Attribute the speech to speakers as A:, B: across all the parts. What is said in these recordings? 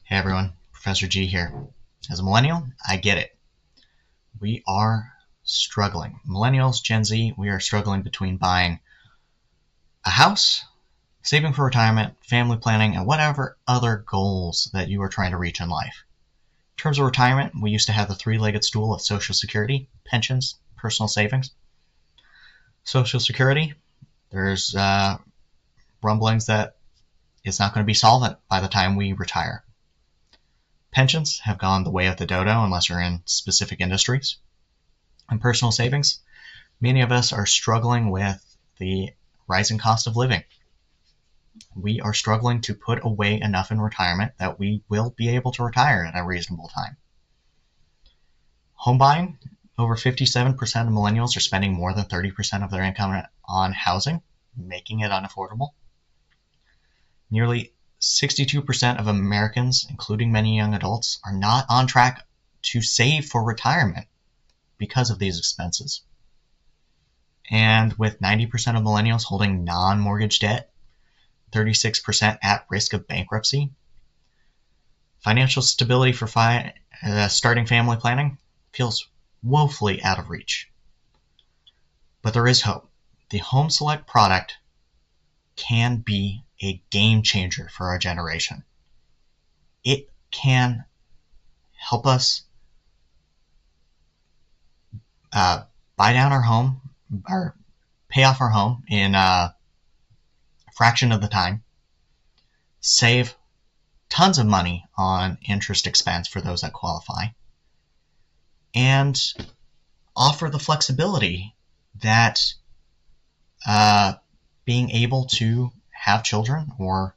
A: Hey everyone, Professor G here. As a millennial, I get it. We are struggling. Millennials, Gen Z, we are struggling between buying a house, saving for retirement, family planning, and whatever other goals that you are trying to reach in life. In terms of retirement, we used to have the three-legged stool of Social Security, pensions, personal savings. Social Security, there's rumblings that it's not going to be solvent by the time we retire. Pensions have gone the way of the dodo unless you're in specific industries. And personal savings, many of us are struggling with the rising cost of living. We are struggling to put away enough in retirement that we will be able to retire at a reasonable time. Home buying, over 57% of millennials are spending more than 30% of their income on housing, making it unaffordable. Nearly 62% of Americans, including many young adults, are not on track to save for retirement because of these expenses. And with 90% of millennials holding non-mortgage debt, 36% at risk of bankruptcy, financial stability for starting family planning feels woefully out of reach. But there is hope. The Home Select product can be a game changer for our generation. It can help us buy down our home or pay off our home in a fraction of the time, save tons of money on interest expense for those that qualify, and offer the flexibility that being able to have children or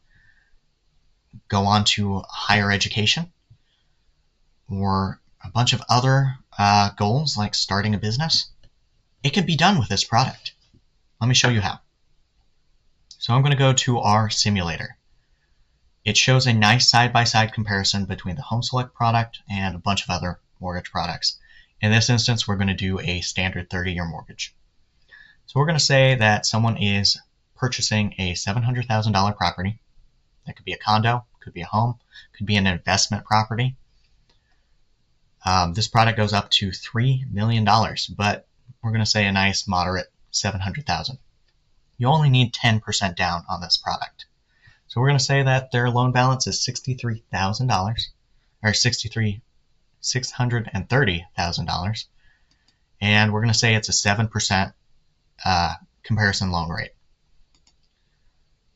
A: go on to higher education or a bunch of other goals like starting a business, it can be done with this product. Let me show you how. So I'm going to go to our simulator. It shows a nice side-by-side comparison between the Home Select product and a bunch of other mortgage products. In this instance, we're going to do a standard 30-year mortgage. So we're going to say that someone is purchasing a $700,000 property. That could be a condo, could be a home, could be an investment property. This product goes up to $3 million, but we're going to say a nice moderate $700,000. You only need 10% down on this product. So we're going to say that their loan balance is $63,000 or $630,000, and we're going to say it's a 7% comparison loan rate.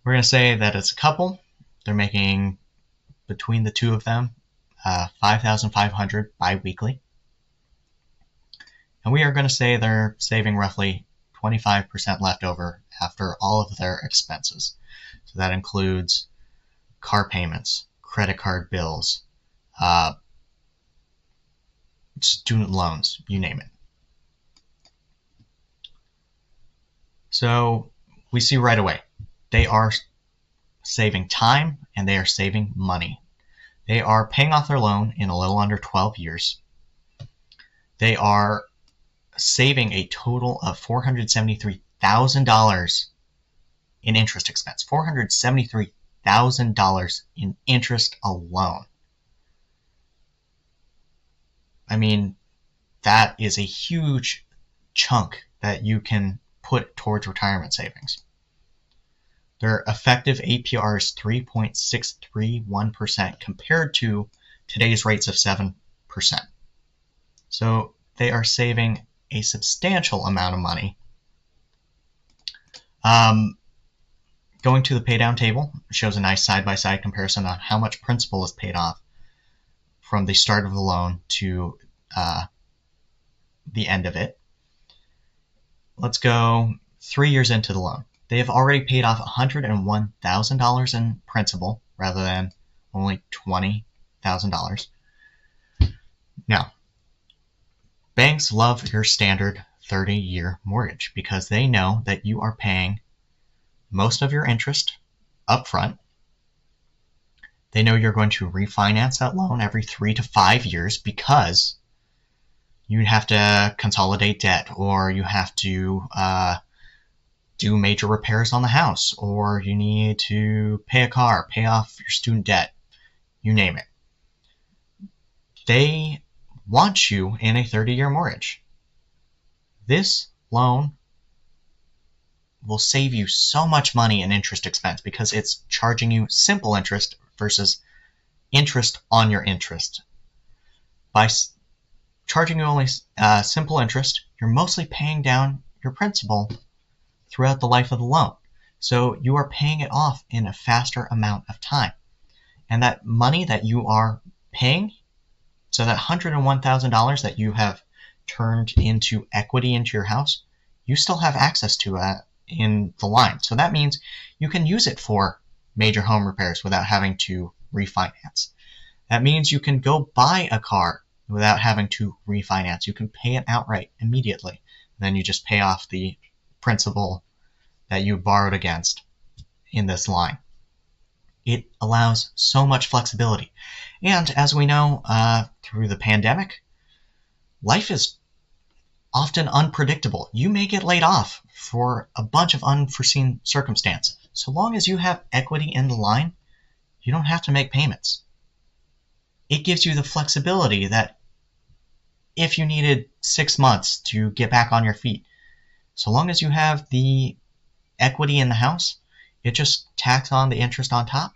A: We're going to say that it's a couple. They're making, between the two of them, $5,500 bi-weekly. And we are going to say they're saving roughly 25% left over after all of their expenses. So that includes car payments, credit card bills, student loans, you name it. So we see right away, they are saving time and they are saving money. They are paying off their loan in a little under 12 years. They are saving a total of $473,000 in interest expense. $473,000 in interest alone. I mean, that is a huge chunk that you can put towards retirement savings. Their effective APR is 3.631% compared to today's rates of 7%. So they are saving a substantial amount of money. Going to the paydown table shows a nice side-by-side comparison on how much principal is paid off from the start of the loan to the end of it. Let's go 3 years into the loan. They have already paid off $101,000 in principal rather than only $20,000. Now, banks love your standard 30-year mortgage because they know that you are paying most of your interest up front. They know you're going to refinance that loan every 3 to 5 years because you have to consolidate debt, or you have to do major repairs on the house, or you need to pay a car, pay off your student debt, you name it. they want you in a 30-year mortgage. This loan will save you so much money in interest expense because it's charging you simple interest versus interest on your interest. By charging you only simple interest, you're mostly paying down your principal throughout the life of the loan. So you are paying it off in a faster amount of time. And that money that you are paying, so that $101,000 that you have turned into equity into your house, you still have access to that in the line. So that means you can use it for major home repairs without having to refinance. That means you can go buy a car without having to refinance. You can pay it outright immediately. Then you just pay off the principal that you borrowed against in this line. It allows so much flexibility. And as we know through the pandemic, life is often unpredictable. You may get laid off for a bunch of unforeseen circumstances. So long as you have equity in the line, you don't have to make payments. It gives you the flexibility that if you needed 6 months to get back on your feet, so long as you have the equity in the house, it just tacks on the interest on top,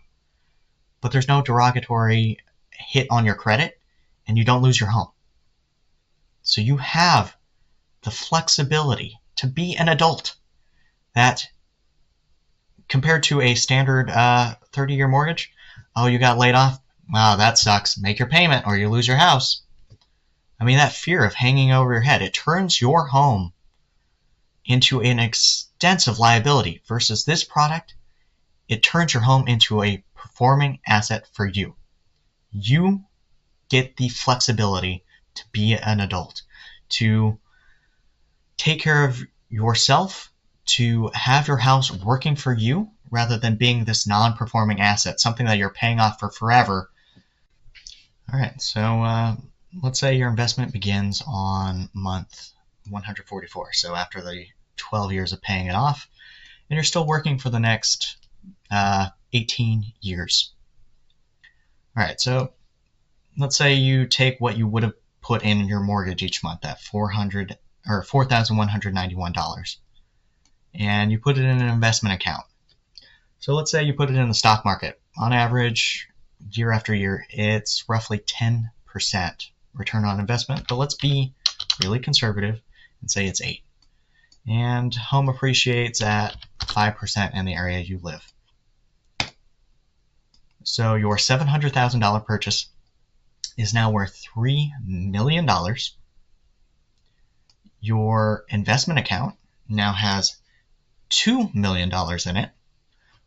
A: but there's no derogatory hit on your credit, and you don't lose your home. So you have the flexibility to be an adult that, compared to a standard 30-year mortgage, oh, you got laid off? Wow, that sucks. Make your payment or you lose your house. I mean, that fear of hanging over your head, it turns your home into an extensive liability versus this product. It turns your home into a performing asset for you. You get the flexibility to be an adult, to take care of yourself, to have your house working for you rather than being this non-performing asset, something that you're paying off for forever. All right, so let's say your investment begins on month 144, so after the 12 years of paying it off, and you're still working for the next 18 years. All right, so let's say you take what you would have put in your mortgage each month, that $4,191, and you put it in an investment account. So let's say you put it in the stock market. On average, year after year, it's roughly 10% return on investment, but let's be really conservative and say it's 8%. And home appreciates at 5% in the area you live. So your $700,000 purchase is now worth $3 million. Your investment account now has $2 million in it,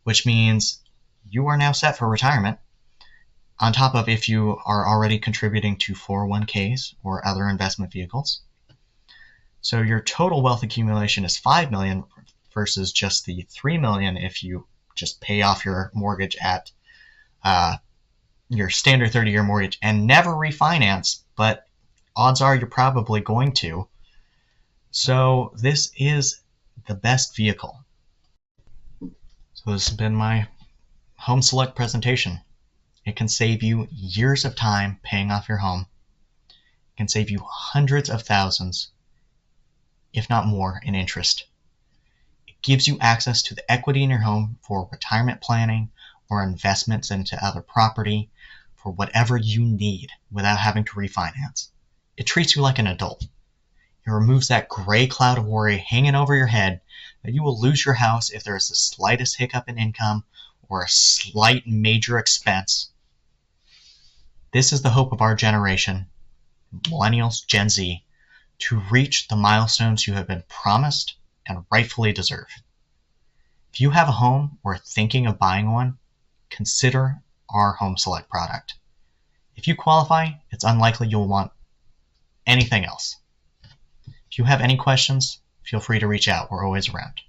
A: which means you are now set for retirement, on top of if you are already contributing to 401ks or other investment vehicles. So your total wealth accumulation is $5 million versus just the $3 million if you just pay off your mortgage at your standard 30-year mortgage and never refinance, but odds are you're probably going to. So this is the best vehicle. So this has been my Home Select presentation. It can save you years of time paying off your home. It can save you hundreds of thousands, if not more, in interest. It gives you access to the equity in your home for retirement planning or investments into other property for whatever you need without having to refinance. It treats you like an adult. It removes that gray cloud of worry hanging over your head that you will lose your house if there is the slightest hiccup in income or a slight major expense. This is the hope of our generation, Millennials, Gen Z, to reach the milestones you have been promised and rightfully deserve. If you have a home or are thinking of buying one, consider our Home Select product. If you qualify, it's unlikely you'll want anything else. If you have any questions, feel free to reach out. We're always around.